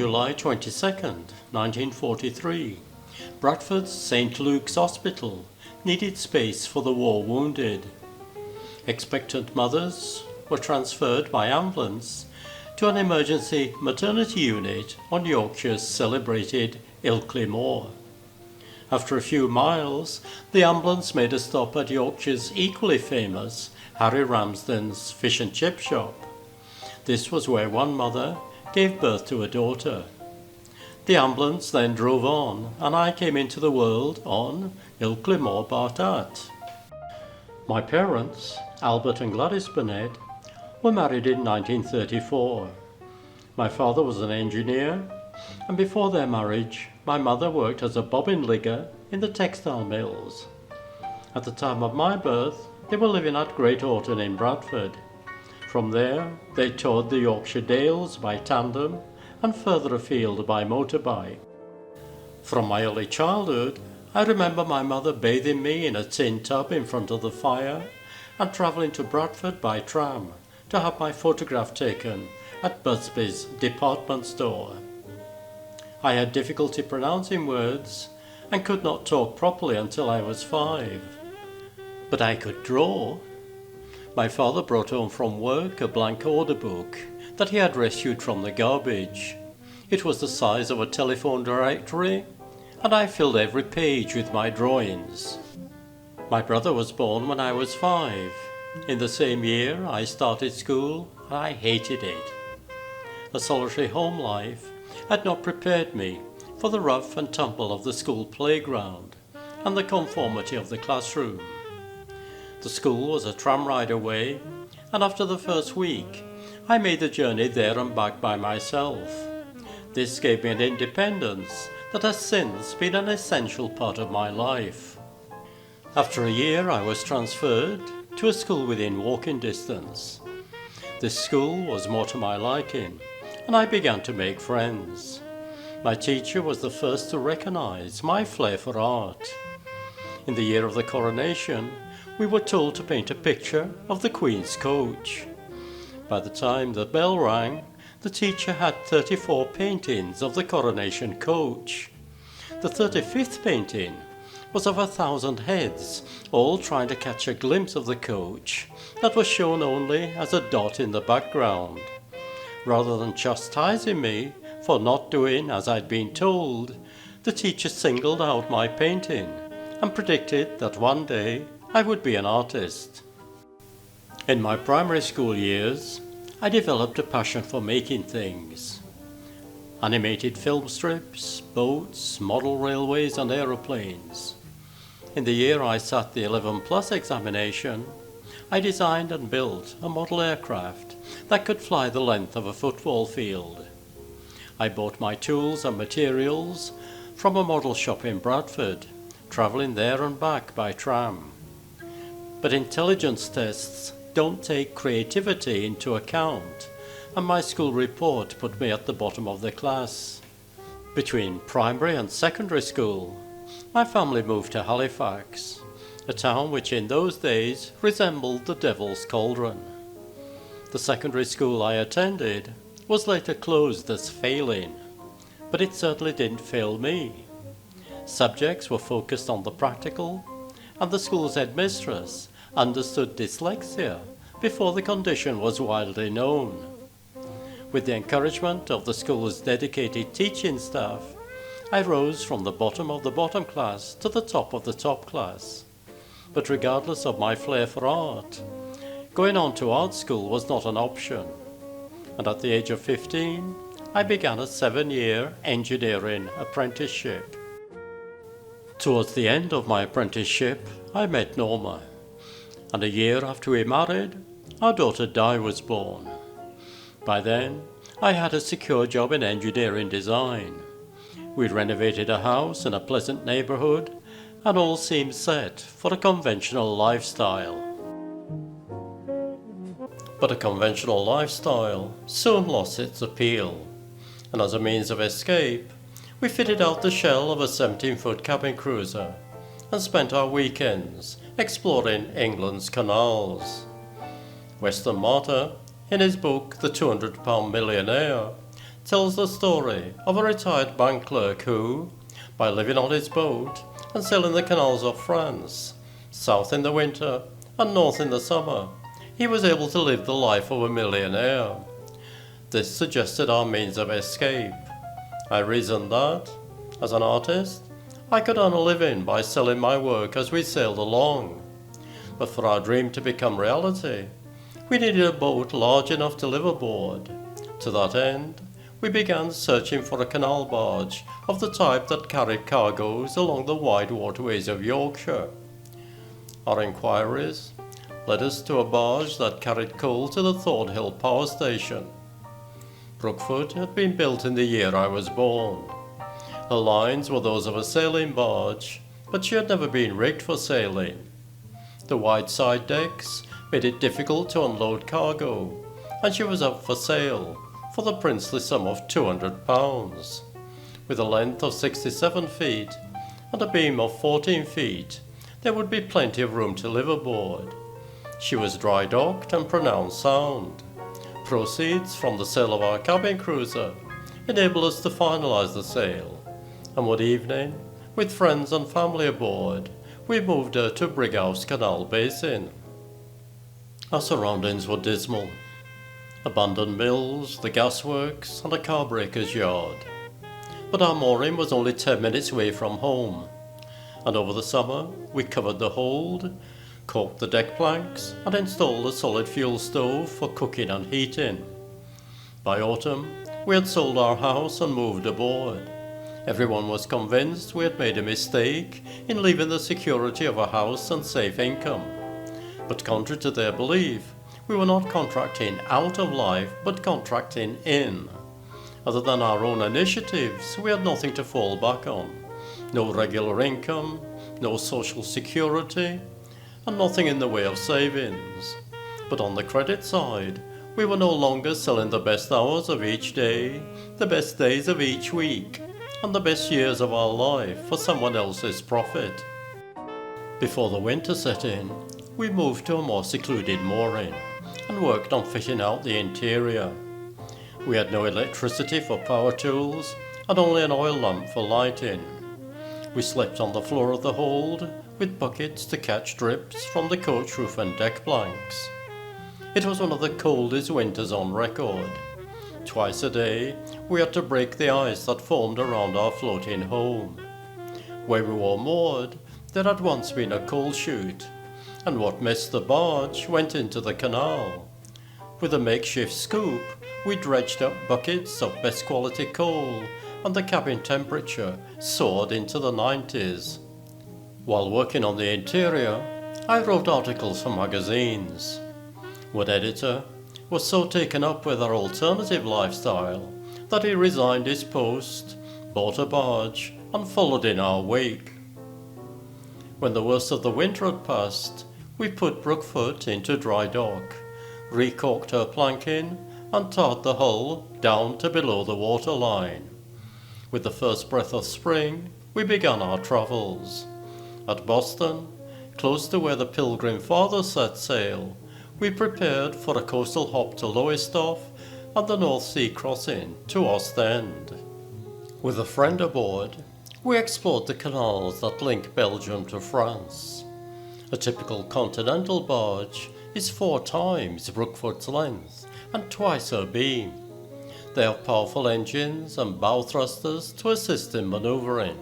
July 22nd, 1943, Bradford's St. Luke's Hospital needed space for the war wounded. Expectant mothers were transferred by ambulance to an emergency maternity unit on Yorkshire's celebrated Ilkley Moor. After a few miles, the ambulance made a stop at Yorkshire's equally famous Harry Ramsden's fish and chip shop. This was where one mother gave birth to a daughter. The ambulance then drove on, and I came into the world on Ilkley Moor Bartat. My parents, Albert and Gladys Burnett, were married in 1934. My father was an engineer, and before their marriage, my mother worked as a bobbin ligger in the textile mills. At the time of my birth, they were living at Great Orton in Bradford. From there, they toured the Yorkshire Dales by tandem and further afield by motorbike. From my early childhood, I remember my mother bathing me in a tin tub in front of the fire and travelling to Bradford by tram to have my photograph taken at Busby's department store. I had difficulty pronouncing words and could not talk properly until I was 5. But I could draw. My father brought home from work a blank order book that he had rescued from the garbage. It was the size of a telephone directory, and I filled every page with my drawings. My brother was born when I was 5. In the same year, I started school, and I hated it. A solitary home life had not prepared me for the rough and tumble of the school playground and the conformity of the classroom. The school was a tram ride away, and after the first week, I made the journey there and back by myself. This gave me an independence that has since been an essential part of my life. After a year, I was transferred to a school within walking distance. This school was more to my liking, and I began to make friends. My teacher was the first to recognize my flair for art. In the year of the coronation, we were told to paint a picture of the Queen's coach. By the time the bell rang, the teacher had 34 paintings of the coronation coach. The 35th painting was of 1,000 heads, all trying to catch a glimpse of the coach that was shown only as a dot in the background. Rather than chastising me for not doing as I'd been told, the teacher singled out my painting and predicted that one day I would be an artist. In my primary school years, I developed a passion for making things. Animated film strips, boats, model railways and aeroplanes. In the year I sat the 11+ examination, I designed and built a model aircraft that could fly the length of a football field. I bought my tools and materials from a model shop in Bradford, travelling there and back by tram. But intelligence tests don't take creativity into account, and my school report put me at the bottom of the class. Between primary and secondary school, my family moved to Halifax, a town which in those days resembled the Devil's Cauldron. The secondary school I attended was later closed as failing, but it certainly didn't fail me. Subjects were focused on the practical, and the school's headmistress understood dyslexia before the condition was widely known. With the encouragement of the school's dedicated teaching staff, I rose from the bottom of the bottom class to the top of the top class. But regardless of my flair for art, going on to art school was not an option. And at the age of 15, I began a 7-year engineering apprenticeship. Towards the end of my apprenticeship, I met Norma, and a year after we married, our daughter Di was born. By then, I had a secure job in engineering design. We'd renovated a house in a pleasant neighbourhood, and all seemed set for a conventional lifestyle. But a conventional lifestyle soon lost its appeal, and as a means of escape, we fitted out the shell of a 17-foot cabin cruiser and spent our weekends exploring England's canals. Weston Martyr, in his book The £200 Millionaire, tells the story of a retired bank clerk who, by living on his boat and sailing the canals of France, south in the winter and north in the summer, he was able to live the life of a millionaire. This suggested our means of escape. I reasoned that, as an artist, I could earn a living by selling my work as we sailed along. But for our dream to become reality, we needed a boat large enough to live aboard. To that end, we began searching for a canal barge of the type that carried cargoes along the wide waterways of Yorkshire. Our inquiries led us to a barge that carried coal to the Thornhill power station. Brookford had been built in the year I was born. Her lines were those of a sailing barge, but she had never been rigged for sailing. The wide side decks made it difficult to unload cargo, and she was up for sale for the princely sum of £200. With a length of 67 feet and a beam of 14 feet, there would be plenty of room to live aboard. She was dry docked and pronounced sound. Proceeds from the sale of our cabin cruiser enabled us to finalize the sale, and one evening, with friends and family aboard, we moved her to Brighouse Canal Basin. Our surroundings were dismal. Abandoned mills, the gasworks, and a carbreaker's yard. But our mooring was only 10 minutes away from home, and over the summer we covered the hold, caulked the deck planks, and installed a solid fuel stove for cooking and heating. By autumn, we had sold our house and moved aboard. Everyone was convinced we had made a mistake in leaving the security of a house and safe income. But contrary to their belief, we were not contracting out of life, but contracting in. Other than our own initiatives, we had nothing to fall back on. No regular income, no social security, and nothing in the way of savings. But on the credit side, we were no longer selling the best hours of each day, the best days of each week, and the best years of our life for someone else's profit. Before the winter set in, we moved to a more secluded mooring and worked on fitting out the interior. We had no electricity for power tools and only an oil lamp for lighting. We slept on the floor of the hold with buckets to catch drips from the coach roof and deck planks. It was one of the coldest winters on record. Twice a day we had to break the ice that formed around our floating home. Where we were moored, there had once been a coal chute, and what missed the barge went into the canal. With a makeshift scoop, we dredged up buckets of best quality coal, and the cabin temperature soared into the 90s. While working on the interior, I wrote articles for magazines. One editor was so taken up with our alternative lifestyle that he resigned his post, bought a barge, and followed in our wake. When the worst of the winter had passed, we put Brookford into dry dock, recaulked her planking, and tarred the hull down to below the waterline. With the first breath of spring, we began our travels. At Boston, close to where the Pilgrim Fathers set sail, we prepared for a coastal hop to Lowestoft and the North Sea crossing to Ostend. With a friend aboard, we explored the canals that link Belgium to France. A typical continental barge is 4 times Brookford's length and twice her beam. They have powerful engines and bow thrusters to assist in manoeuvring.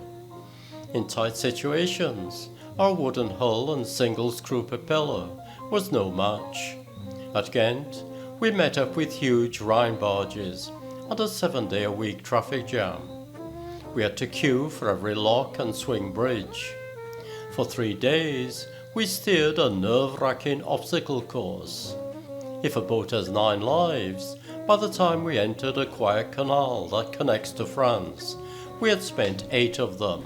In tight situations, our wooden hull and single screw propeller was no match. At Ghent, we met up with huge Rhine barges and a 7-day-a-week traffic jam. We had to queue for every lock and swing bridge. For 3 days, we steered a nerve-wracking obstacle course. If a boat has 9 lives, by the time we entered a quiet canal that connects to France, we had spent 8 of them.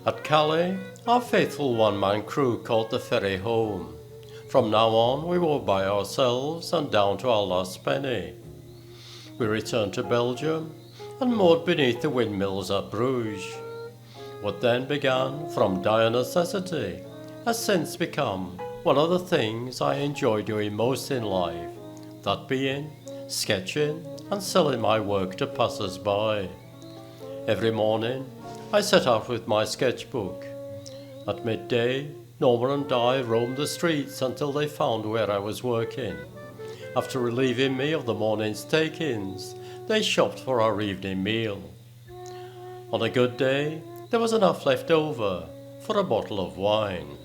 At Calais, our faithful one-man crew caught the ferry home. From now on, we were by ourselves and down to our last penny. We returned to Belgium and moored beneath the windmills at Bruges. What then began from dire necessity has since become one of the things I enjoy doing most in life, that being sketching and selling my work to passers-by. Every morning I set out with my sketchbook. At midday, Norma and I roamed the streets until they found where I was working. After relieving me of the morning's take-ins, they shopped for our evening meal. On a good day, there was enough left over for a bottle of wine.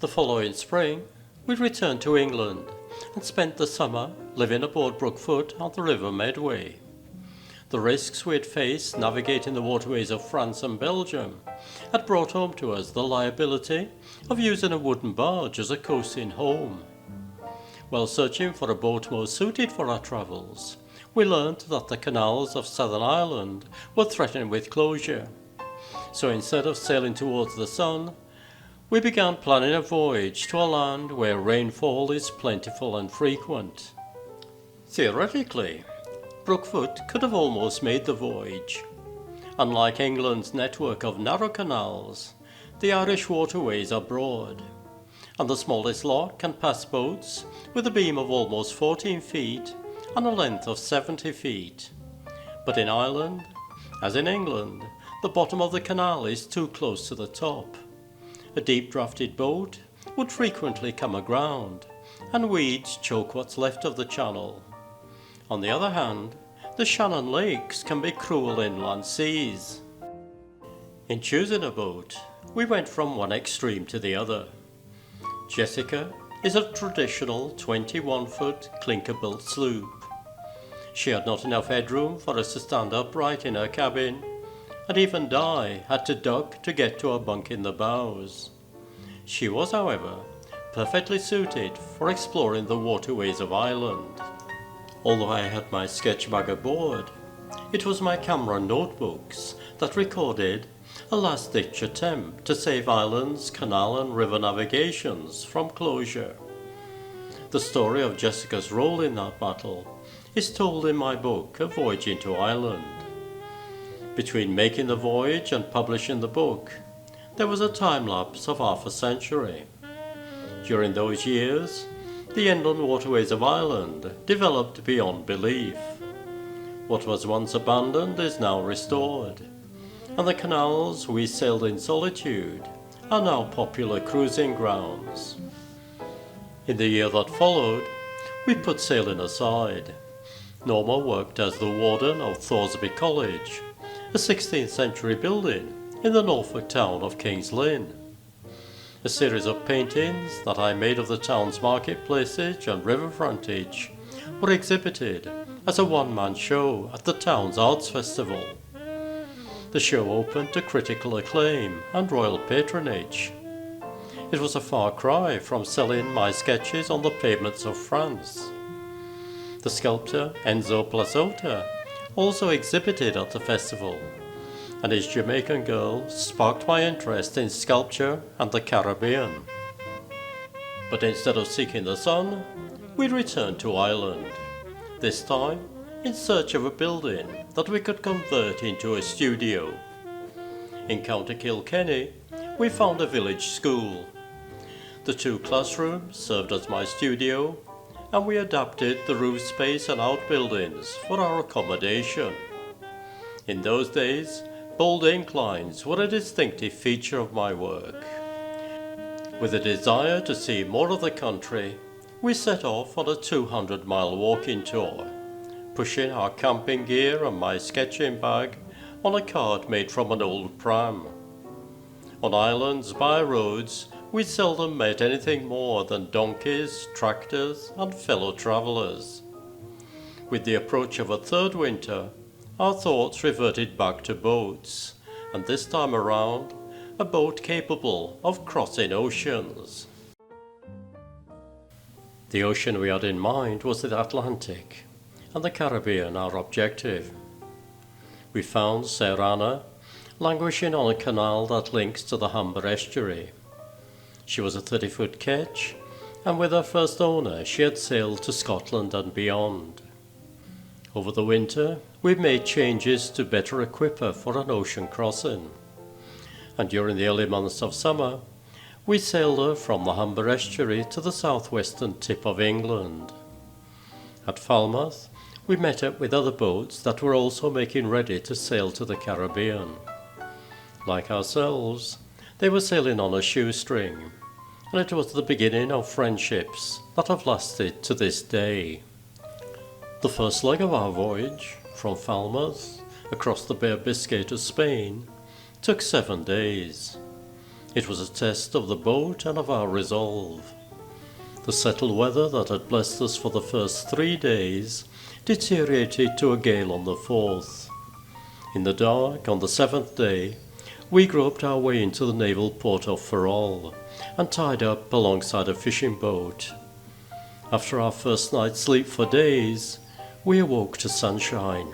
The following spring, we returned to England and spent the summer living aboard Brookfoot on the River Medway. The risks we had faced navigating the waterways of France and Belgium had brought home to us the liability of using a wooden barge as a coasting home. While searching for a boat most suited for our travels, we learnt that the canals of Southern Ireland were threatened with closure. So instead of sailing towards the sun, we began planning a voyage to a land where rainfall is plentiful and frequent. Theoretically, Brookfoot could have almost made the voyage. Unlike England's network of narrow canals, the Irish waterways are broad, and the smallest lock can pass boats with a beam of almost 14 feet and a length of 70 feet. But in Ireland, as in England, the bottom of the canal is too close to the top. A deep-drafted boat would frequently come aground, and weeds choke what's left of the channel. On the other hand, the Shannon Lakes can be cruel inland seas. In choosing a boat, we went from one extreme to the other. Jessica is a traditional 21-foot clinker-built sloop. She had not enough headroom for us to stand upright in her cabin, and even Di had to duck to get to a bunk in the bows. She was, however, perfectly suited for exploring the waterways of Ireland. Although I had my sketch bag aboard, it was my camera and notebooks that recorded a last-ditch attempt to save Ireland's canal and river navigations from closure. The story of Jessica's role in that battle is told in my book, A Voyage into Ireland. Between making the voyage and publishing the book, there was a time-lapse of half a century. During those years, the inland waterways of Ireland developed beyond belief. What was once abandoned is now restored, and the canals we sailed in solitude are now popular cruising grounds. In the year that followed, we put sailing aside. Norma worked as the warden of Thoresby College, a 16th century building in the Norfolk town of King's Lynn. A series of paintings that I made of the town's marketplaces and river frontage were exhibited as a one-man show at the town's arts festival. The show opened to critical acclaim and royal patronage. It was a far cry from selling my sketches on the pavements of France. The sculptor Enzo Plazotta also exhibited at the festival, and his Jamaican girl sparked my interest in sculpture and the Caribbean. But instead of seeking the sun, we returned to Ireland, this time in search of a building that we could convert into a studio. In County Kilkenny, we found a village school. The 2 classrooms served as my studio, and we adapted the roof space and outbuildings for our accommodation. In those days, bold inclines were a distinctive feature of my work. With a desire to see more of the country, we set off on a 200-mile walking tour, pushing our camping gear and my sketching bag on a cart made from an old pram. On Ireland's by-roads, we seldom met anything more than donkeys, tractors, and fellow travellers. With the approach of a third winter, our thoughts reverted back to boats, and this time around, a boat capable of crossing oceans. The ocean we had in mind was the Atlantic, and the Caribbean our objective. We found Sir Anna languishing on a canal that links to the Humber estuary. She was a 30-foot ketch, and with her first owner she had sailed to Scotland and beyond. Over the winter, we made changes to better equip her for an ocean crossing, and during the early months of summer, we sailed her from the Humber estuary to the southwestern tip of England. At Falmouth, we met up with other boats that were also making ready to sail to the Caribbean. Like ourselves, they were sailing on a shoestring, and it was the beginning of friendships that have lasted to this day. The first leg of our voyage, from Falmouth across the Bay of Biscay to Spain, took 7 days. It was a test of the boat and of our resolve. The settled weather that had blessed us for the first 3 days deteriorated to a gale on the 4th. In the dark, on the 7th day, we groped our way into the naval port of Ferrol and tied up alongside a fishing boat. After our first night's sleep for days, we awoke to sunshine.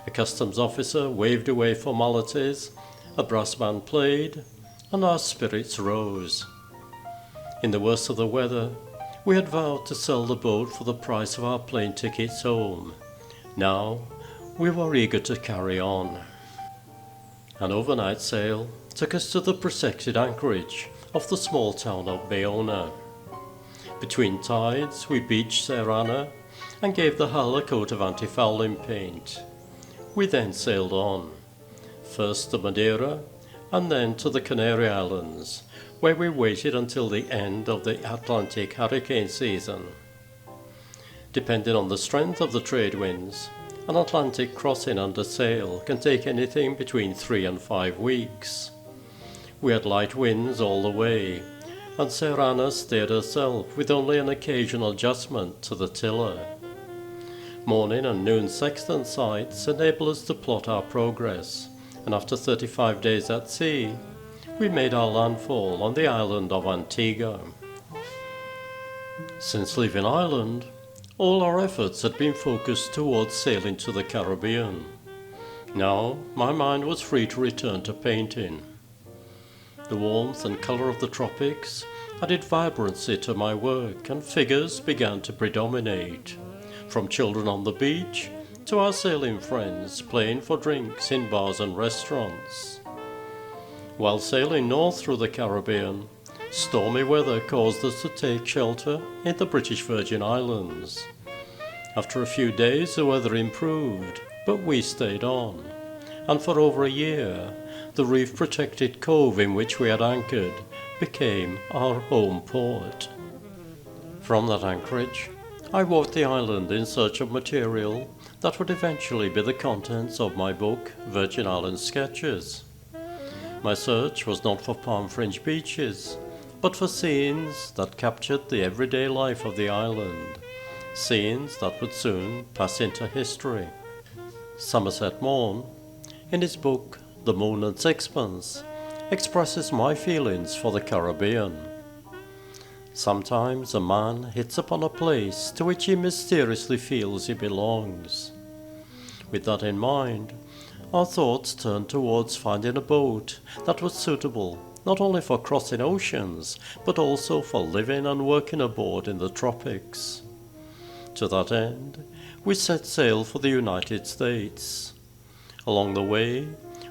A customs officer waved away formalities, a brass band played, and our spirits rose. In the worst of the weather, we had vowed to sell the boat for the price of our plane tickets home. Now, we were eager to carry on. An overnight sail took us to the protected anchorage of the small town of Bayona. Between tides, we beached Serrana and gave the hull a coat of anti-fouling paint. We then sailed on, first to Madeira and then to the Canary Islands, where we waited until the end of the Atlantic hurricane season. Depending on the strength of the trade winds, an Atlantic crossing under sail can take anything between 3 and 5 weeks. We had light winds all the way, and Serrana steered herself with only an occasional adjustment to the tiller. Morning and noon sextant sights enable us to plot our progress, and after 35 days at sea, we made our landfall on the island of Antigua. Since leaving Ireland, all our efforts had been focused towards sailing to the Caribbean. Now, my mind was free to return to painting. The warmth and colour of the tropics added vibrancy to my work, and figures began to predominate, from children on the beach to our sailing friends playing for drinks in bars and restaurants. While sailing north through the Caribbean, stormy weather caused us to take shelter in the British Virgin Islands. After a few days the weather improved, but we stayed on, and for over a year the reef-protected cove in which we had anchored became our home port. From that anchorage, I walked the island in search of material that would eventually be the contents of my book, Virgin Islands Sketches. My search was not for palm-fringed beaches, but for scenes that captured the everyday life of the island, scenes that would soon pass into history. Somerset Maugham, in his book The Moon and Sixpence, expresses my feelings for the Caribbean. Sometimes a man hits upon a place to which he mysteriously feels he belongs. With that in mind, our thoughts turned towards finding a boat that was suitable not only for crossing oceans, but also for living and working aboard in the tropics. To that end, we set sail for the United States. Along the way,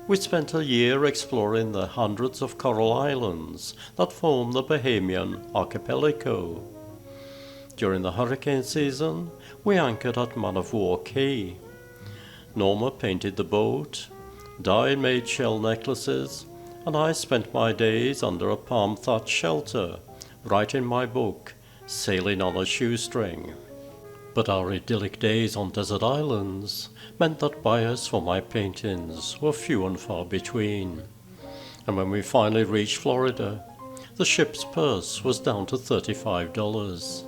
we spent a year exploring the hundreds of coral islands that form the Bahamian archipelago. During the hurricane season, we anchored at Man of War Cay. Norma painted the boat, Di made shell necklaces, and I spent my days under a palm-thatched shelter, writing my book, Sailing on a Shoestring. But our idyllic days on desert islands meant that buyers for my paintings were few and far between. And when we finally reached Florida, the ship's purse was down to $35.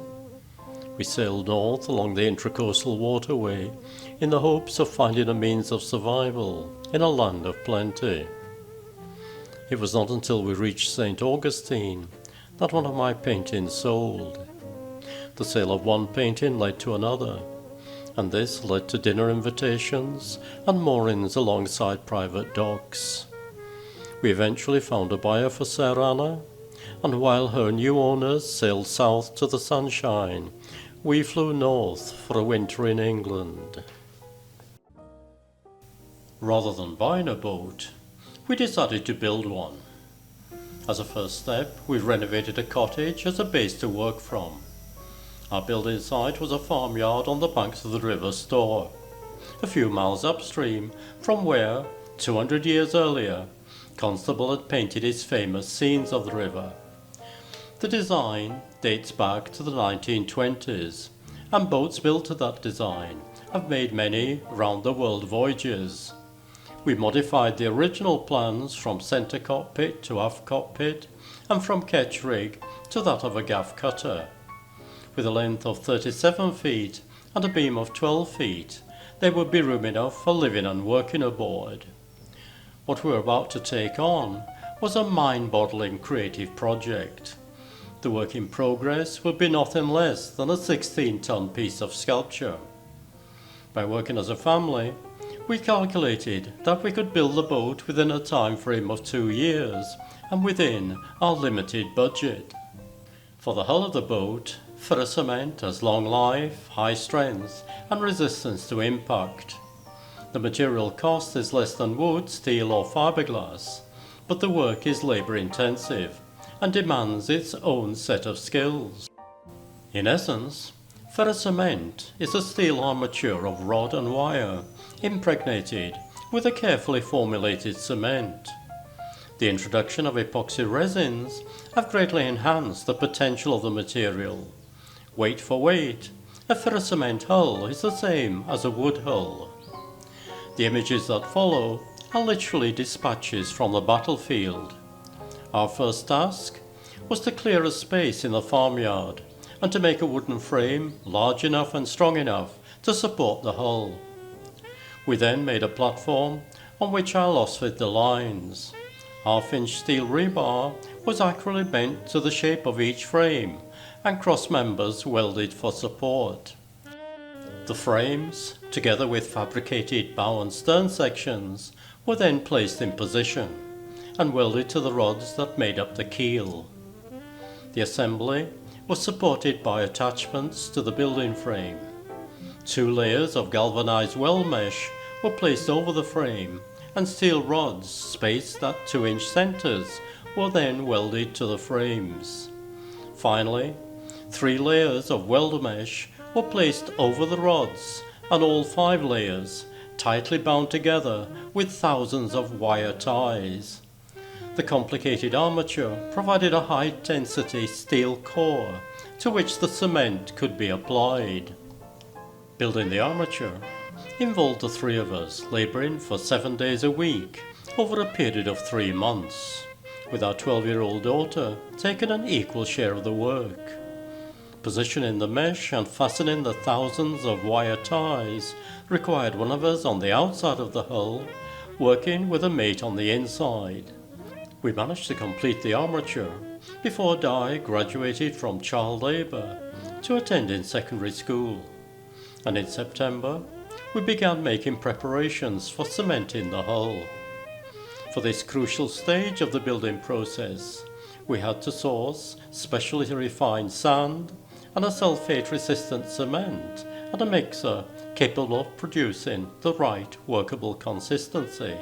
We sailed north along the Intracoastal Waterway in the hopes of finding a means of survival in a land of plenty. It was not until we reached St. Augustine that one of my paintings sold. The sale of one painting led to another, and this led to dinner invitations and moorings alongside private docks. We eventually found a buyer for Serrana, and while her new owners sailed south to the sunshine, we flew north for a winter in England. Rather than buying a boat, we decided to build one. As a first step, we renovated a cottage as a base to work from. Our building site was a farmyard on the banks of the River Stour, a few miles upstream from where, 200 years earlier, Constable had painted his famous scenes of the river. The design dates back to the 1920s, and boats built to that design have made many round-the-world voyages. We modified the original plans from centre cockpit to aft cockpit, and from ketch rig to that of a gaff cutter. With a length of 37 feet and a beam of 12 feet, there would be room enough for living and working aboard. What we were about to take on was a mind-boggling creative project. The work in progress would be nothing less than a 16-ton piece of sculpture. By working as a family, we calculated that we could build the boat within a time frame of 2 years and within our limited budget. For the hull of the boat, ferrocement has long life, high strength, and resistance to impact. The material cost is less than wood, steel, or fiberglass, but the work is labor-intensive and demands its own set of skills. In essence, ferrocement is a steel armature of rod and wire impregnated with a carefully formulated cement. The introduction of epoxy resins have greatly enhanced the potential of the material. Weight for weight, a ferrocement hull is the same as a wood hull. The images that follow are literally dispatches from the battlefield. Our first task was to clear a space in the farmyard and to make a wooden frame large enough and strong enough to support the hull. We then made a platform on which I lost-fit the lines. Half-inch steel rebar was accurately bent to the shape of each frame and cross members welded for support. The frames, together with fabricated bow and stern sections, were then placed in position and welded to the rods that made up the keel. The assembly was supported by attachments to the building frame. 2 layers of galvanized weld mesh were placed over the frame, and steel rods spaced at 2-inch centers were then welded to the frames. Finally, 3 layers of weld mesh were placed over the rods, and all 5 layers tightly bound together with thousands of wire ties. The complicated armature provided a high-density steel core to which the cement could be applied. Building the armature involved the 3 of us labouring for 7 days a week over a period of 3 months, with our 12-year-old daughter taking an equal share of the work. Positioning the mesh and fastening the thousands of wire ties required one of us on the outside of the hull, working with a mate on the inside. We managed to complete the armature before Di graduated from child labour to attending secondary school, and in September we began making preparations for cementing the hull. For this crucial stage of the building process, we had to source specially refined sand and a sulfate-resistant cement and a mixer capable of producing the right workable consistency.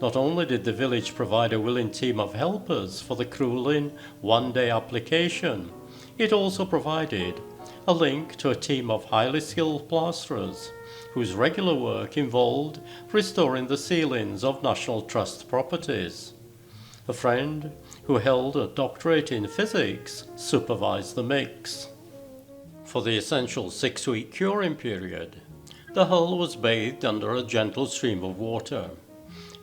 Not only did the village provide a willing team of helpers for the grueling 1-day application, it also provided a link to a team of highly skilled plasterers whose regular work involved restoring the ceilings of National Trust properties. A friend who held a doctorate in physics supervised the mix. For the essential 6-week curing period, the hull was bathed under a gentle stream of water,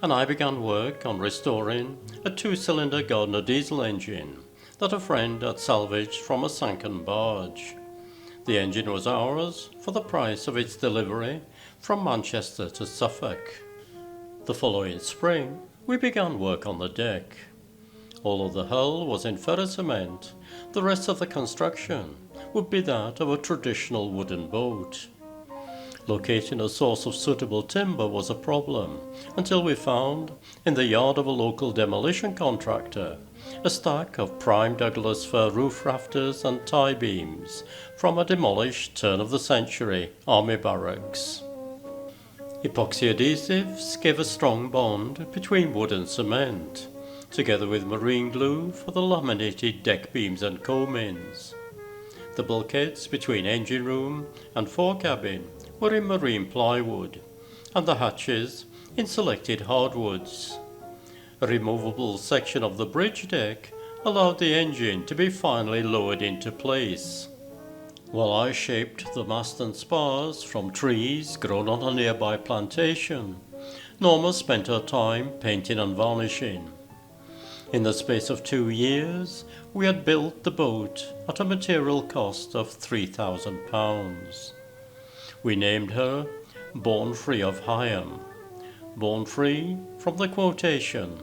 and I began work on restoring a 2-cylinder Gardner diesel engine that a friend had salvaged from a sunken barge. The engine was ours for the price of its delivery from Manchester to Suffolk. The following spring, we began work on the deck. Although the hull was in ferrocement, the rest of the construction would be that of a traditional wooden boat. Locating a source of suitable timber was a problem until we found, in the yard of a local demolition contractor, a stack of prime Douglas fir roof rafters and tie beams from a demolished turn-of-the-century army barracks. Epoxy adhesives gave a strong bond between wood and cement, together with marine glue for the laminated deck beams and comings. The bulkheads between engine room and forecabin were in marine plywood, and the hatches in selected hardwoods. A removable section of the bridge deck allowed the engine to be finally lowered into place. While I shaped the mast and spars from trees grown on a nearby plantation, Norma spent her time painting and varnishing. In the space of 2 years, we had built the boat at a material cost of £3,000. We named her Born Free of Higham. Born free from the quotation,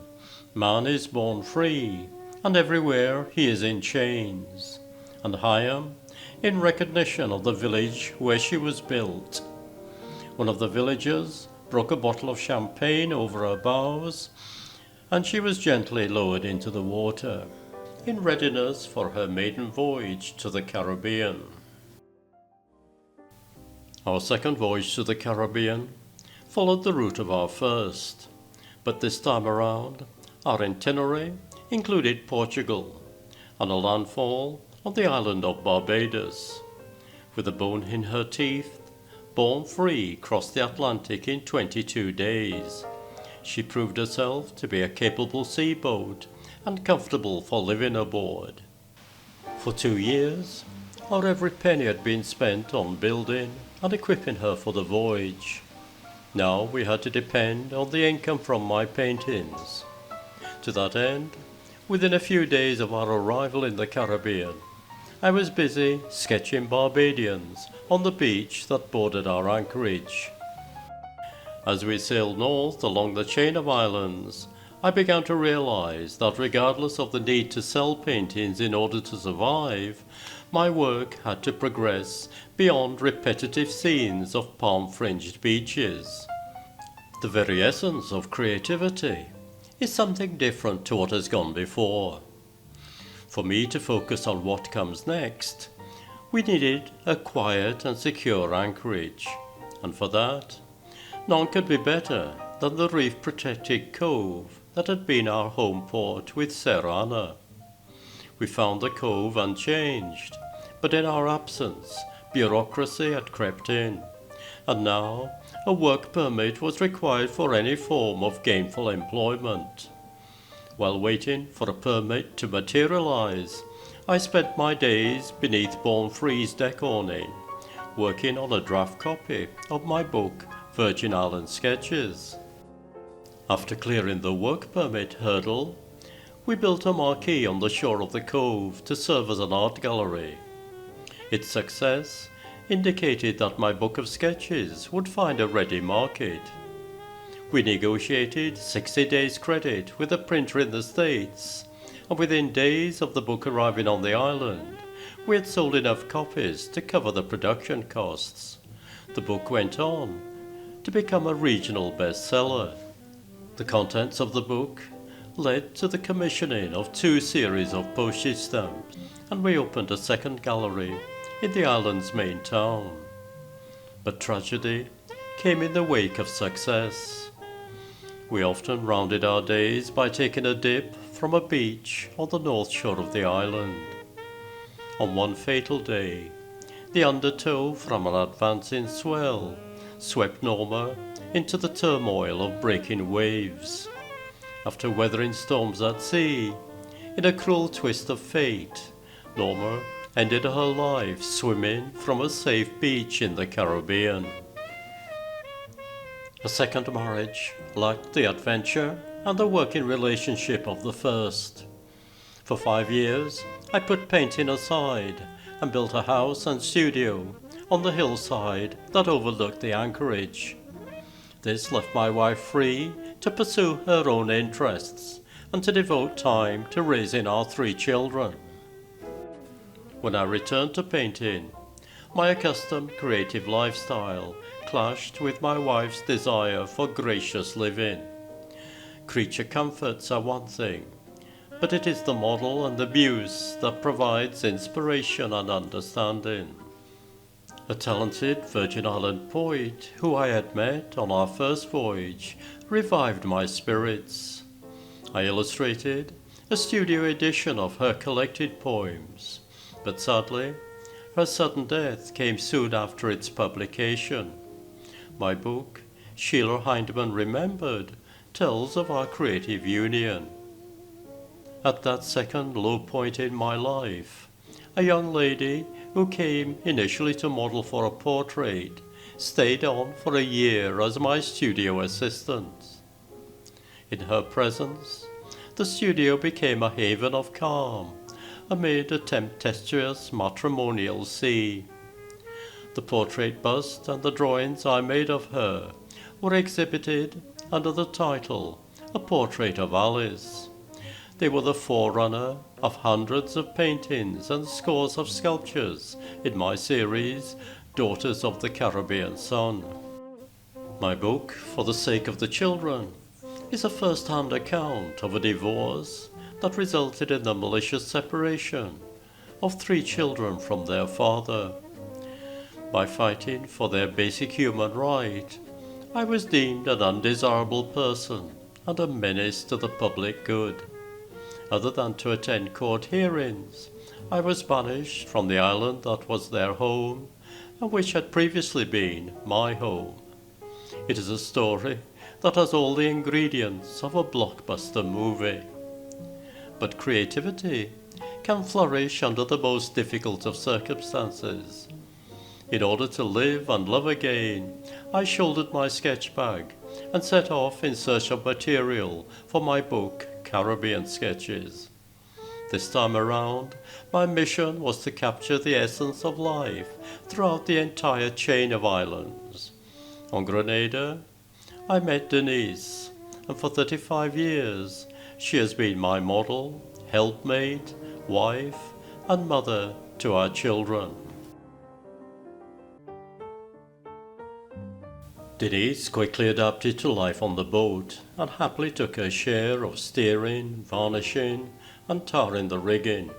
"Man is born free, and everywhere he is in chains," and Higham in recognition of the village where she was built. One of the villagers broke a bottle of champagne over her bows, and she was gently lowered into the water, in readiness for her maiden voyage to the Caribbean. Our second voyage to the Caribbean followed the route of our first, but this time around our itinerary included Portugal and a landfall on the island of Barbados. With a bone in her teeth, Born Free crossed the Atlantic in 22 days. She proved herself to be a capable seaboat and comfortable for living aboard. For 2 years, our every penny had been spent on building and equipping her for the voyage. Now we had to depend on the income from my paintings. To that end, within a few days of our arrival in the Caribbean, I was busy sketching Barbadians on the beach that bordered our anchorage. As we sailed north along the chain of islands, I began to realize that regardless of the need to sell paintings in order to survive, my work had to progress beyond repetitive scenes of palm-fringed beaches. The very essence of creativity is something different to what has gone before. For me to focus on what comes next, we needed a quiet and secure anchorage, and for that, none could be better than the reef-protected cove that had been our home port with Sarah Anna. We found the cove unchanged, but in our absence, bureaucracy had crept in, and now a work permit was required for any form of gainful employment. While waiting for a permit to materialize, I spent my days beneath Born Free's deck awning, working on a draft copy of my book, Virgin Island Sketches. After clearing the work permit hurdle, we built a marquee on the shore of the cove to serve as an art gallery. Its success indicated that my book of sketches would find a ready market. We negotiated 60 days credit with a printer in the States, and within days of the book arriving on the island, we had sold enough copies to cover the production costs. The book went on to become a regional bestseller. The contents of the book led to the commissioning of 2 series of postage stamps, and we opened a second gallery in the island's main town. But tragedy came in the wake of success. We often rounded our days by taking a dip from a beach on the north shore of the island. On one fatal day, the undertow from an advancing swell swept Norma into the turmoil of breaking waves. After weathering storms at sea, in a cruel twist of fate, Norma ended her life swimming from a safe beach in the Caribbean. A second marriage lacked the adventure and the working relationship of the first. For 5 years, I put painting aside and built a house and studio on the hillside that overlooked the anchorage. This left my wife free to pursue her own interests and to devote time to raising our 3 children. When I returned to painting, my accustomed creative lifestyle clashed with my wife's desire for gracious living. Creature comforts are one thing, but it is the model and the muse that provides inspiration and understanding. A talented Virgin Island poet who I had met on our first voyage revived my spirits. I illustrated a studio edition of her collected poems, but sadly, Her sudden death came soon after its publication. My book, Sheila Hindman Remembered, tells of our creative union. At that second low point in my life, a young lady who came initially to model for a portrait stayed on for a year as my studio assistant. In her presence, the studio became a haven of calm amid a tempestuous matrimonial sea. The portrait bust and the drawings I made of her were exhibited under the title A Portrait of Alice. They were the forerunner of hundreds of paintings and scores of sculptures in my series, Daughters of the Caribbean Sun. My book, For the Sake of the Children, is a first-hand account of a divorce that resulted in the malicious separation of 3 children from their father. By fighting for their basic human right, I was deemed an undesirable person and a menace to the public good. Other than to attend court hearings, I was banished from the island that was their home and which had previously been my home. It is a story that has all the ingredients of a blockbuster movie. But creativity can flourish under the most difficult of circumstances. In order to live and love again, I shouldered my sketch bag and set off in search of material for my book, Caribbean Sketches. This time around, my mission was to capture the essence of life throughout the entire chain of islands. On Grenada, I met Denise, and for 35 years, she has been my model, helpmate, wife, and mother to our children. Denise quickly adapted to life on the boat and happily took her share of steering, varnishing, and tarring the rigging.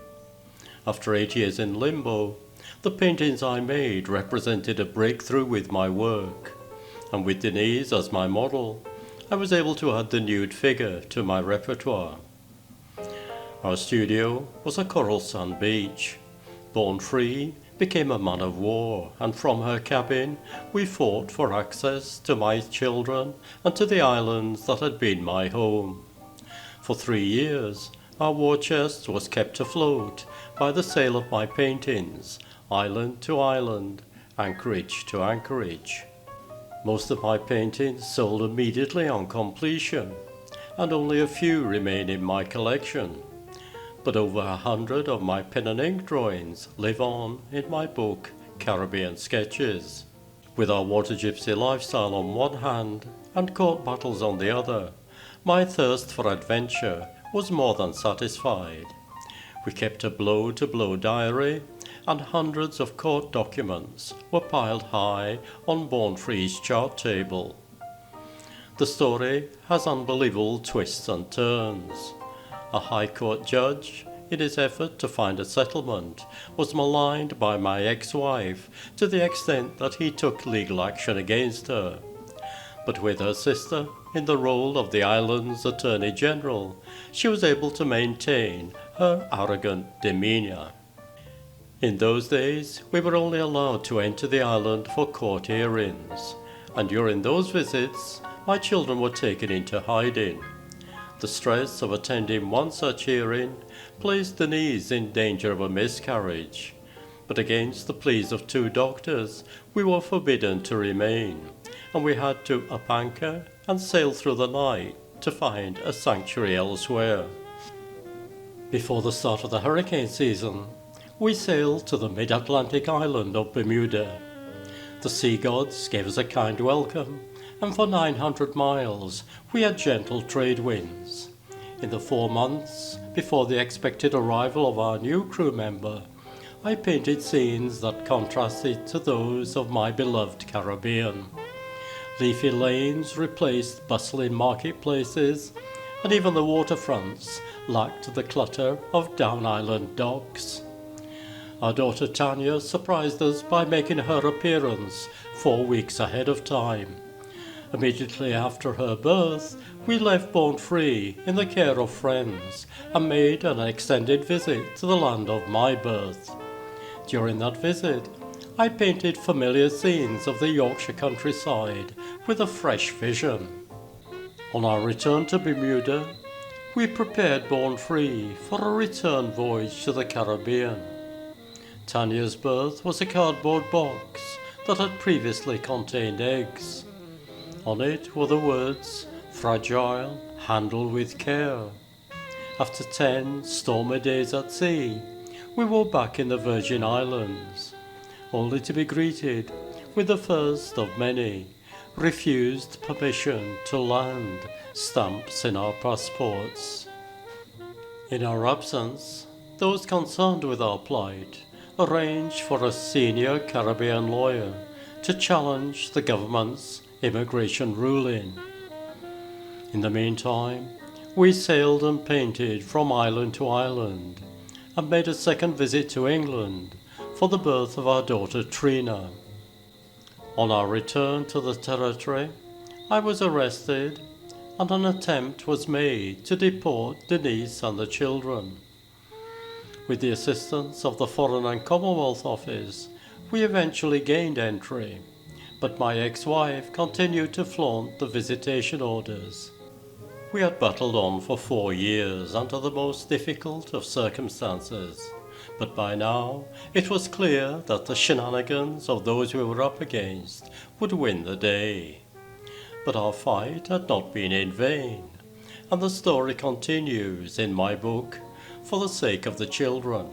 After 8 years in limbo, the paintings I made represented a breakthrough with my work, and with Denise as my model, I was able to add the nude figure to my repertoire. Our studio was a coral sand beach. Born Free became a man of war, and from her cabin we fought for access to my children and to the islands that had been my home. For 3 years, our war chest was kept afloat by the sale of my paintings, island to island, anchorage to anchorage. Most of my paintings sold immediately on completion, and only a few remain in my collection. But over 100 of my pen and ink drawings live on in my book, Caribbean Sketches. With our water gypsy lifestyle on one hand and court battles on the other, my thirst for adventure was more than satisfied. We kept a blow-to-blow diary, and hundreds of court documents were piled high on Born Free's chart table. The story has unbelievable twists and turns. A High Court judge, in his effort to find a settlement, was maligned by my ex-wife to the extent that he took legal action against her. But with her sister in the role of the island's Attorney General, she was able to maintain her arrogant demeanor. In those days, we were only allowed to enter the island for court hearings, and during those visits, my children were taken into hiding. The stress of attending one such hearing placed Denise in danger of a miscarriage, but against the pleas of 2 doctors, we were forbidden to remain, and we had to up anchor and sail through the night to find a sanctuary elsewhere. Before the start of the hurricane season, we sailed to the mid-Atlantic island of Bermuda. The sea gods gave us a kind welcome, and for 900 miles we had gentle trade winds. In the 4 months before the expected arrival of our new crew member, I painted scenes that contrasted to those of my beloved Caribbean. Leafy lanes replaced bustling marketplaces, and even the waterfronts lacked the clutter of down-island docks. Our daughter Tanya surprised us by making her appearance 4 weeks ahead of time. Immediately after her birth, we left Born Free in the care of friends and made an extended visit to the land of my birth. During that visit, I painted familiar scenes of the Yorkshire countryside with a fresh vision. On our return to Bermuda, we prepared Born Free for a return voyage to the Caribbean. Tanya's berth was a cardboard box that had previously contained eggs. On it were the words, "Fragile, handle with care." After 10 stormy days at sea, we were back in the Virgin Islands, only to be greeted with the first of many refused permission to land stamps in our passports. In our absence, those concerned with our plight arranged for a senior Caribbean lawyer to challenge the government's immigration ruling. In the meantime, we sailed and painted from island to island and made a second visit to England for the birth of our daughter Trina. On our return to the territory, I was arrested and an attempt was made to deport Denise and the children. With the assistance of the Foreign and Commonwealth Office, we eventually gained entry, but my ex-wife continued to flaunt the visitation orders. We had battled on for 4 years under the most difficult of circumstances, but by now it was clear that the shenanigans of those we were up against would win the day. But our fight had not been in vain, and the story continues in my book, For the Sake of the Children.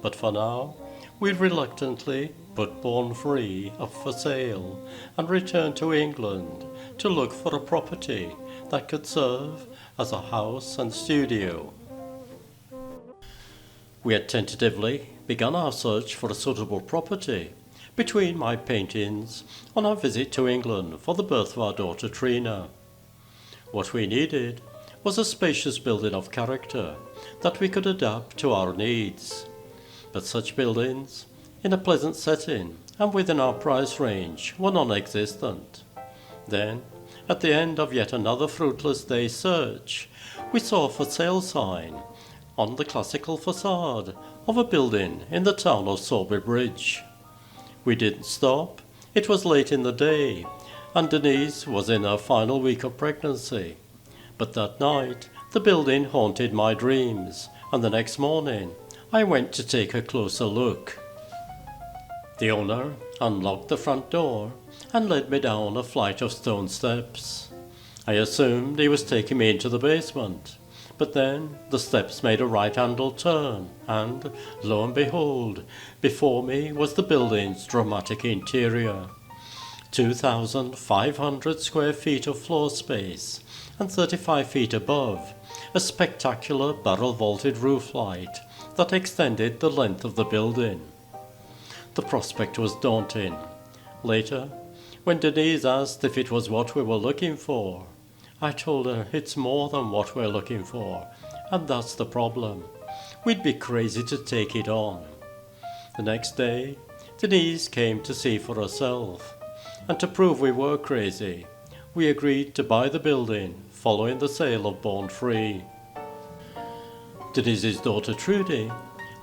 But for now, we reluctantly put Born Free up for sale and returned to England to look for a property that could serve as a house and studio. We had tentatively begun our search for a suitable property between my paintings on our visit to England for the birth of our daughter Trina. What we needed was a spacious building of character that we could adapt to our needs. But such buildings, in a pleasant setting and within our price range, were non-existent. Then, at the end of yet another fruitless day's search, we saw a for sale sign on the classical facade of a building in the town of Sawby Bridge. We didn't stop. It was late in the day, and Denise was in her final week of pregnancy. But that night, the building haunted my dreams, and the next morning, I went to take a closer look. The owner unlocked the front door and led me down a flight of stone steps. I assumed he was taking me into the basement, but then the steps made a right-handed turn, and, lo and behold, before me was the building's dramatic interior. 2,500 square feet of floor space, and 35 feet above, a spectacular barrel-vaulted roof light that extended the length of the building. The prospect was daunting. Later, when Denise asked if it was what we were looking for, I told her it's more than what we're looking for, and that's the problem. We'd be crazy to take it on. The next day, Denise came to see for herself, and to prove we were crazy, we agreed to buy the building following the sale of Born Free. Denise's daughter Trudy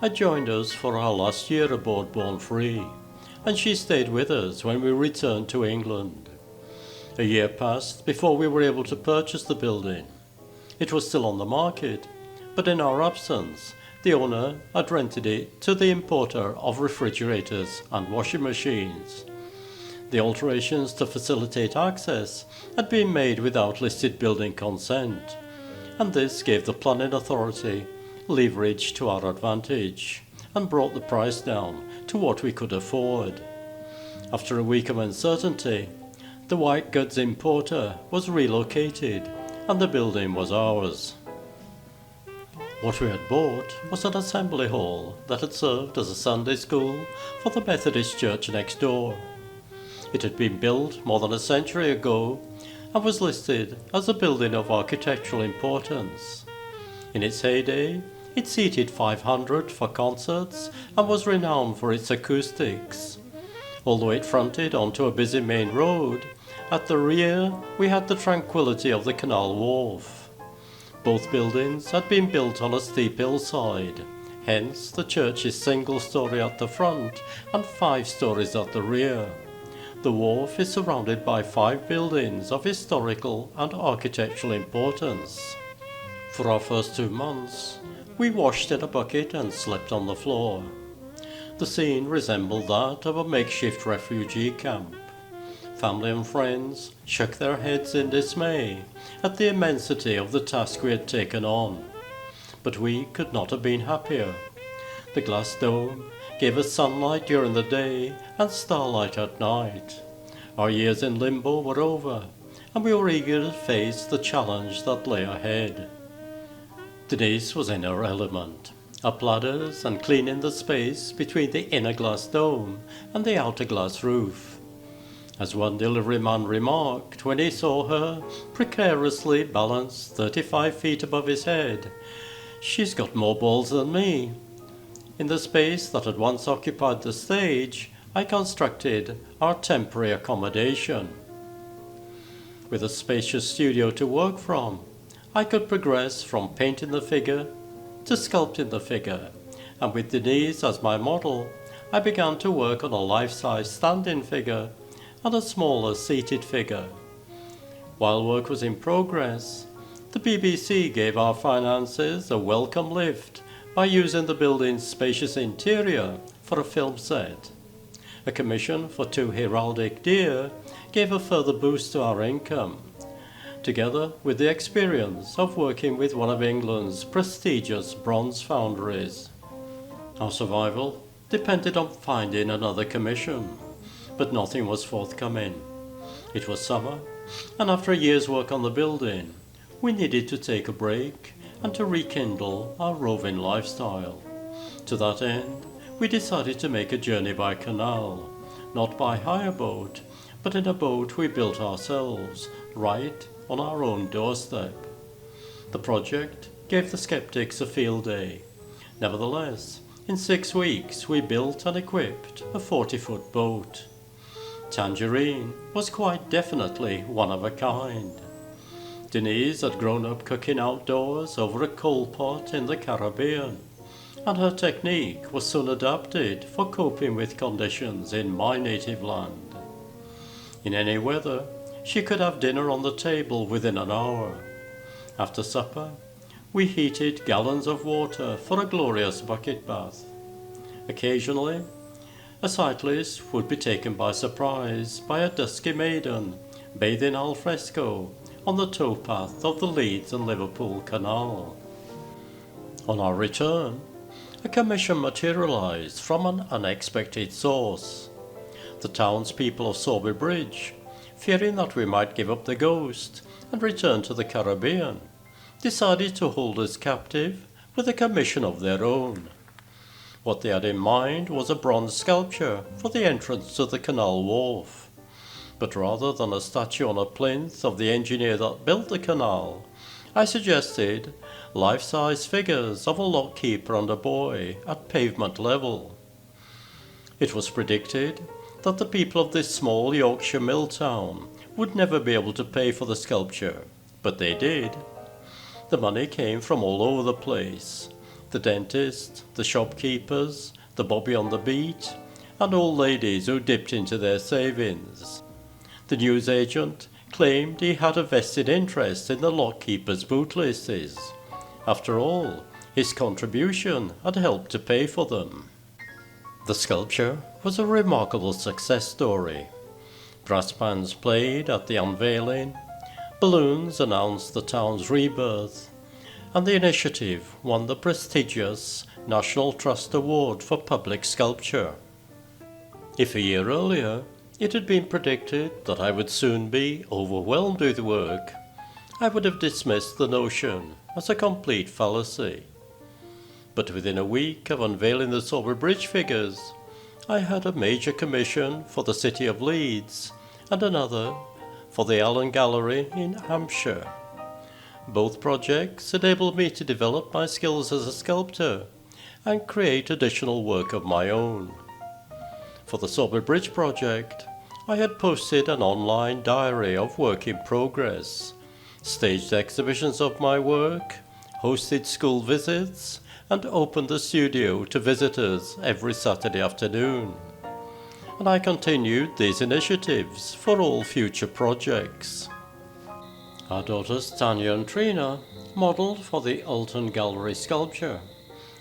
had joined us for our last year aboard Born Free, and she stayed with us when we returned to England. A year passed before we were able to purchase the building. It was still on the market, but in our absence, the owner had rented it to the importer of refrigerators and washing machines. The alterations to facilitate access had been made without listed building consent, and this gave the planning authority leverage to our advantage and brought the price down to what we could afford. After a week of uncertainty, the white goods importer was relocated and the building was ours. What we had bought was an assembly hall that had served as a Sunday school for the Methodist church next door. It had been built more than a century ago and was listed as a building of architectural importance. In its heyday, it seated 500 for concerts and was renowned for its acoustics. Although it fronted onto a busy main road, at the rear we had the tranquility of the canal wharf. Both buildings had been built on a steep hillside, hence the church is single story at the front and 5 stories at the rear. The wharf is surrounded by 5 buildings of historical and architectural importance. For our first 2 months, we washed in a bucket and slept on the floor. The scene resembled that of a makeshift refugee camp. Family and friends shook their heads in dismay at the immensity of the task we had taken on. But we could not have been happier. The glass dome gave us sunlight during the day and starlight at night. Our years in limbo were over, and we were eager to face the challenge that lay ahead. Denise was in her element, up ladders and cleaning the space between the inner glass dome and the outer glass roof. As one delivery man remarked when he saw her precariously balanced 35 feet above his head, "She's got more balls than me." In the space that had once occupied the stage, I constructed our temporary accommodation. With a spacious studio to work from, I could progress from painting the figure to sculpting the figure, and with Denise as my model, I began to work on a life-size standing figure and a smaller seated figure. While work was in progress, the BBC gave our finances a welcome lift by using the building's spacious interior for a film set. A commission for 2 heraldic deer gave a further boost to our income, together with the experience of working with one of England's prestigious bronze foundries. Our survival depended on finding another commission, but nothing was forthcoming. It was summer, and after a year's work on the building, we needed to take a break and to rekindle our roving lifestyle. To that end, we decided to make a journey by canal, not by hire boat, but in a boat we built ourselves, right on our own doorstep. The project gave the skeptics a field day. Nevertheless, in 6 weeks we built and equipped a 40-foot boat. Tangerine was quite definitely one of a kind. Denise had grown up cooking outdoors over a coal pot in the Caribbean, and her technique was soon adapted for coping with conditions in my native land. In any weather, she could have dinner on the table within an hour. After supper, we heated gallons of water for a glorious bucket bath. Occasionally, a cyclist would be taken by surprise by a dusky maiden bathing al fresco on the towpath of the Leeds and Liverpool Canal. On our return, a commission materialized from an unexpected source. The townspeople of Sowerby Bridge, fearing that we might give up the ghost and return to the Caribbean, decided to hold us captive with a commission of their own. What they had in mind was a bronze sculpture for the entrance to the canal wharf. But rather than a statue on a plinth of the engineer that built the canal, I suggested life-size figures of a lockkeeper and a boy at pavement level. It was predicted that the people of this small Yorkshire mill town would never be able to pay for the sculpture, but they did. The money came from all over the place: the dentist, the shopkeepers, the bobby on the beat, and old ladies who dipped into their savings. The newsagent claimed he had a vested interest in the lockkeeper's bootlaces. After all, his contribution had helped to pay for them. The sculpture was a remarkable success story. Brass bands played at the unveiling, balloons announced the town's rebirth, and the initiative won the prestigious National Trust Award for Public Sculpture. If a year earlier it had been predicted that I would soon be overwhelmed with work, I would have dismissed the notion as a complete fallacy. But within a week of unveiling the Sowerby Bridge figures, I had a major commission for the city of Leeds and another for the Allen Gallery in Hampshire. Both projects enabled me to develop my skills as a sculptor and create additional work of my own. For the Sowerby Bridge project, I had posted an online diary of work in progress, staged exhibitions of my work, hosted school visits, and opened the studio to visitors every Saturday afternoon. And I continued these initiatives for all future projects. Our daughters Tanya and Trina modelled for the Alton Gallery sculpture,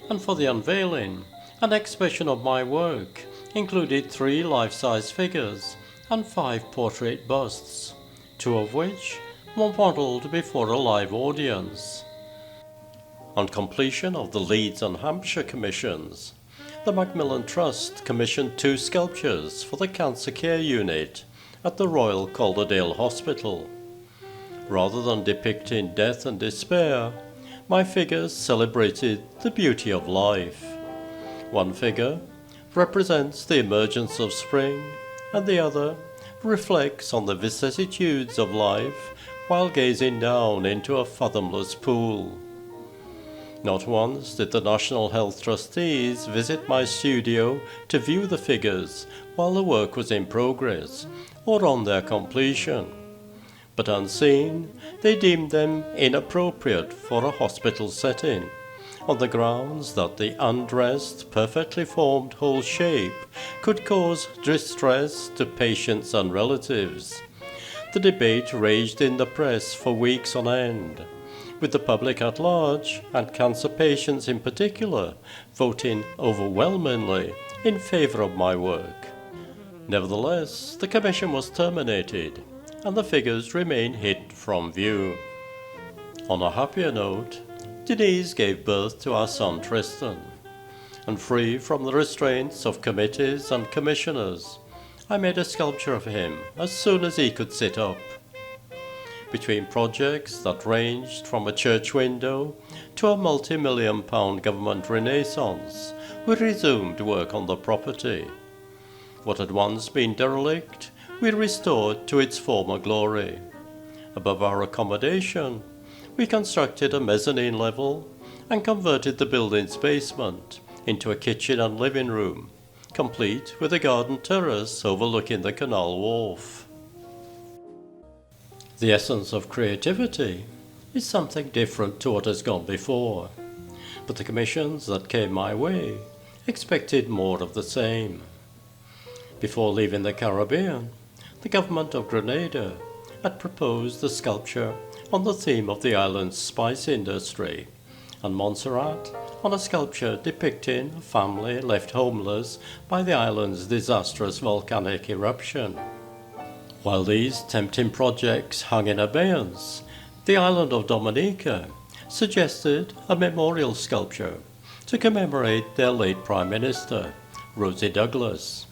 and for the unveiling, an exhibition of my work included 3 life-size figures and 5 portrait busts, 2 of which were modelled before a live audience. On completion of the Leeds and Hampshire commissions, the Macmillan Trust commissioned 2 sculptures for the Cancer Care Unit at the Royal Calderdale Hospital. Rather than depicting death and despair, my figures celebrated the beauty of life. One figure represents the emergence of spring, and the other reflects on the vicissitudes of life while gazing down into a fathomless pool. Not once did the National Health Trustees visit my studio to view the figures while the work was in progress or on their completion, but unseen, they deemed them inappropriate for a hospital setting, on the grounds that the undressed, perfectly formed whole shape could cause distress to patients and relatives. The debate raged in the press for weeks on end, with the public at large, and cancer patients in particular, voting overwhelmingly in favour of my work. Nevertheless, the commission was terminated, and the figures remain hid from view. On a happier note, Denise gave birth to our son Tristan, and free from the restraints of committees and commissioners, I made a sculpture of him as soon as he could sit up. Between projects that ranged from a church window to a multi-million-pound government renaissance, we resumed work on the property. What had once been derelict, we restored to its former glory. Above our accommodation, we constructed a mezzanine level and converted the building's basement into a kitchen and living room, complete with a garden terrace overlooking the canal wharf. The essence of creativity is something different to what has gone before, but the commissions that came my way expected more of the same. Before leaving the Caribbean, the government of Grenada had proposed a sculpture on the theme of the island's spice industry, and Montserrat on a sculpture depicting a family left homeless by the island's disastrous volcanic eruption. While these tempting projects hung in abeyance, the island of Dominica suggested a memorial sculpture to commemorate their late Prime Minister, Rosie Douglas.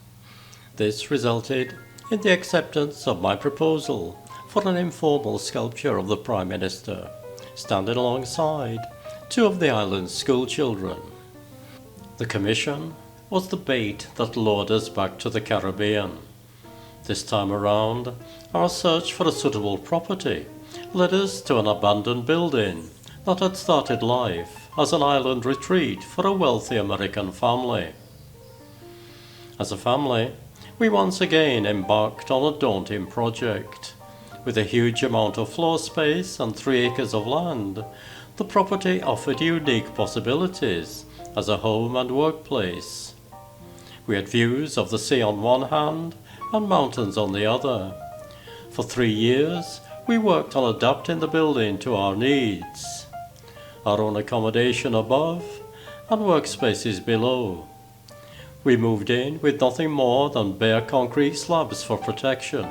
This resulted in the acceptance of my proposal for an informal sculpture of the Prime Minister, standing alongside 2 of the island's school children. The commission was the bait that lured us back to the Caribbean. This time around, our search for a suitable property led us to an abandoned building that had started life as an island retreat for a wealthy American family. As a family, we once again embarked on a daunting project. With a huge amount of floor space and 3 acres of land, the property offered unique possibilities as a home and workplace. We had views of the sea on one hand and mountains on the other. For 3 years, we worked on adapting the building to our needs. Our own accommodation above and workspaces below. We moved in with nothing more than bare concrete slabs for protection.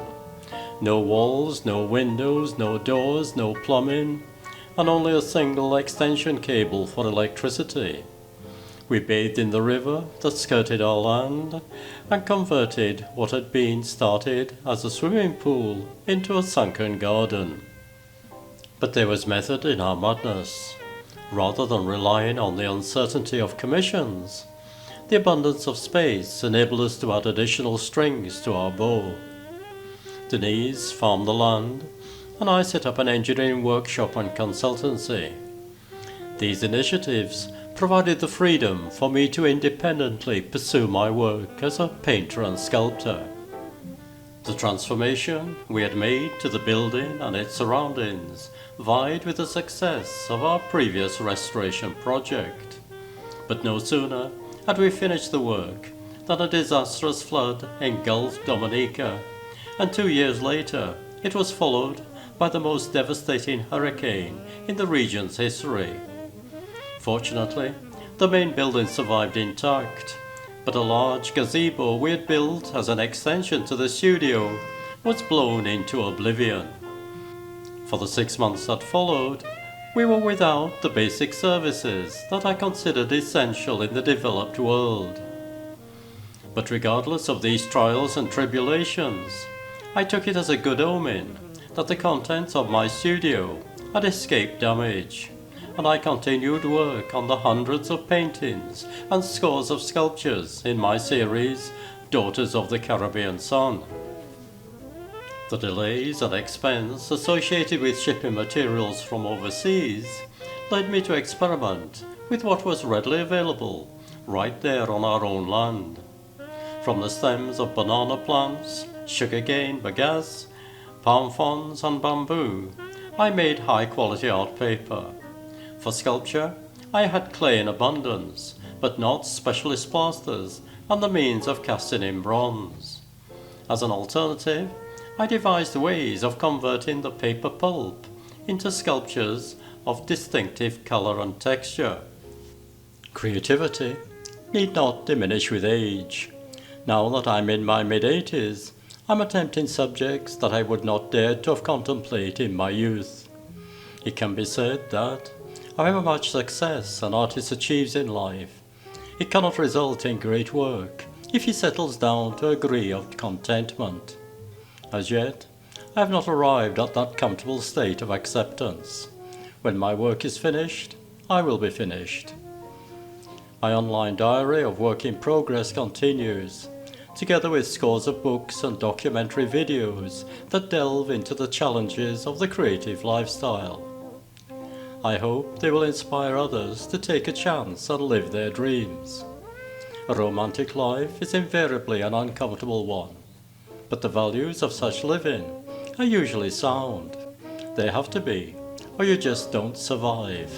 No walls, no windows, no doors, no plumbing, and only a single extension cable for electricity. We bathed in the river that skirted our land and converted what had been started as a swimming pool into a sunken garden. But there was method in our madness. Rather than relying on the uncertainty of commissions, the abundance of space enabled us to add additional strings to our bow. Denise farmed the land, and I set up an engineering workshop and consultancy. These initiatives provided the freedom for me to independently pursue my work as a painter and sculptor. The transformation we had made to the building and its surroundings vied with the success of our previous restoration project. But no sooner had we finished the work than a disastrous flood engulfed Dominica, and 2 years later it was followed by the most devastating hurricane in the region's history. Fortunately, the main building survived intact, but a large gazebo we had built as an extension to the studio was blown into oblivion. For the 6 months that followed, we were without the basic services that I considered essential in the developed world. But regardless of these trials and tribulations, I took it as a good omen that the contents of my studio had escaped damage, and I continued work on the hundreds of paintings and scores of sculptures in my series, Daughters of the Caribbean Sun. The delays and expense associated with shipping materials from overseas led me to experiment with what was readily available right there on our own land. From the stems of banana plants, sugarcane, bagasse, palm fronds and bamboo, I made high-quality art paper. For sculpture, I had clay in abundance, but not specialist plasters and the means of casting in bronze. As an alternative, I devised ways of converting the paper pulp into sculptures of distinctive color and texture. Creativity need not diminish with age. Now that I'm in my mid-80s, I'm attempting subjects that I would not dare to have contemplated in my youth. It can be said that, however much success an artist achieves in life, it cannot result in great work if he settles down to a degree of contentment. As yet, I have not arrived at that comfortable state of acceptance. When my work is finished, I will be finished. My online diary of work in progress continues, together with scores of books and documentary videos that delve into the challenges of the creative lifestyle. I hope they will inspire others to take a chance and live their dreams. A romantic life is invariably an uncomfortable one, but the values of such living are usually sound. They have to be, or you just don't survive.